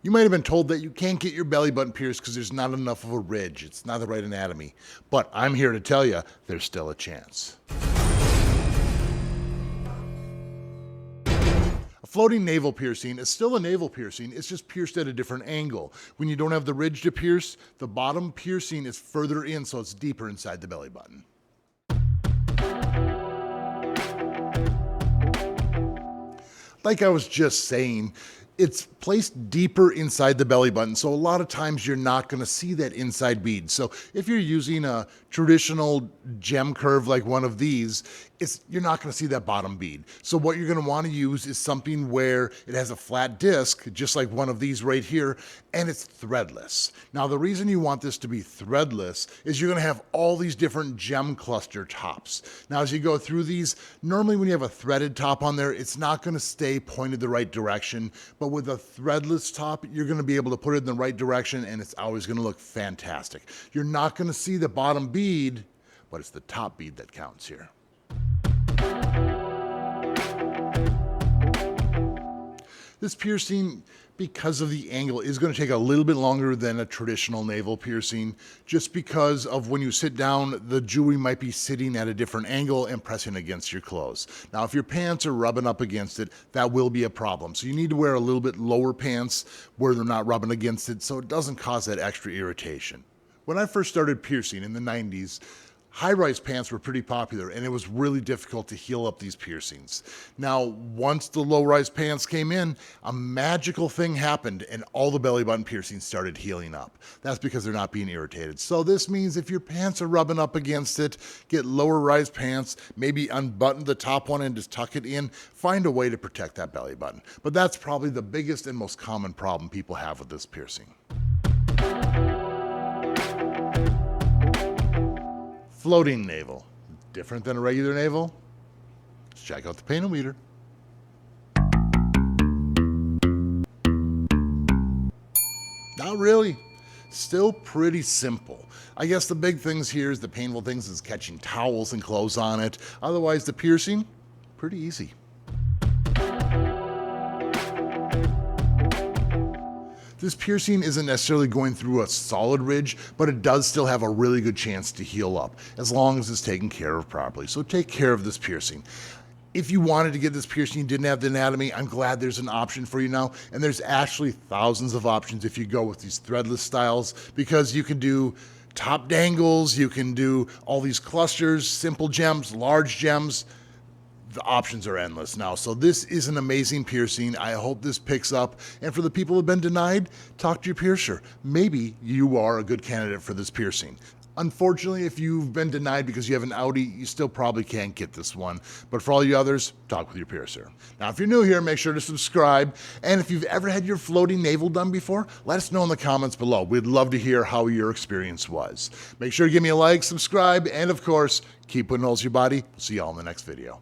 You might have been told that you can't get your belly button pierced because there's not enough of a ridge. It's not the right anatomy. But I'm here to tell you, there's still a chance. A floating navel piercing is still a navel piercing, it's just pierced at a different angle. When you don't have the ridge to pierce, the bottom piercing is further in, so it's deeper inside the belly button. Like I was just saying, it's placed deeper inside the belly button, so a lot of times you're not going to see that inside bead. So if you're using a traditional gem curve like one of these, you're not going to see that bottom bead. So what you're going to want to use is something where it has a flat disc, just like one of these right here, and it's threadless. Now the reason you want this to be threadless is you're going to have all these different gem cluster tops. Now as you go through these, normally when you have a threaded top on there, it's not going to stay pointed the right direction, but with a threadless top, you're going to be able to put it in the right direction and it's always going to look fantastic. You're not going to see the bottom bead, but it's the top bead that counts here. This piercing, because of the angle, is going to take a little bit longer than a traditional navel piercing, just because of when you sit down, the jewelry might be sitting at a different angle and pressing against your clothes. Now, if your pants are rubbing up against it, that will be a problem. So you need to wear a little bit lower pants where they're not rubbing against it so it doesn't cause that extra irritation. When I first started piercing in the 90s, high-rise pants were pretty popular and it was really difficult to heal up these piercings. Now, once the low-rise pants came in, a magical thing happened and all the belly button piercings started healing up. That's because they're not being irritated. So this means if your pants are rubbing up against it, get lower-rise pants, maybe unbutton the top one and just tuck it in, find a way to protect that belly button. But that's probably the biggest and most common problem people have with this piercing. Floating navel. Different than a regular navel? Let's check out the panometer. Not really. Still pretty simple. I guess the big things here is the painful things is catching towels and clothes on it. Otherwise, the piercing, pretty easy. This piercing isn't necessarily going through a solid ridge, but it does still have a really good chance to heal up, as long as it's taken care of properly. So take care of this piercing. If you wanted to get this piercing, you didn't have the anatomy, I'm glad there's an option for you now. And there's actually thousands of options if you go with these threadless styles, because you can do top dangles, you can do all these clusters, simple gems, large gems. The options are endless now. So this is an amazing piercing. I hope this picks up. And for the people who have been denied, talk to your piercer. Maybe you are a good candidate for this piercing. Unfortunately, if you've been denied because you have an Audi, you still probably can't get this one. But for all you others, talk with your piercer. Now, if you're new here, make sure to subscribe. And if you've ever had your floating navel done before, let us know in the comments below. We'd love to hear how your experience was. Make sure to give me a like, subscribe, and of course, keep putting holes in your body. See y'all in the next video.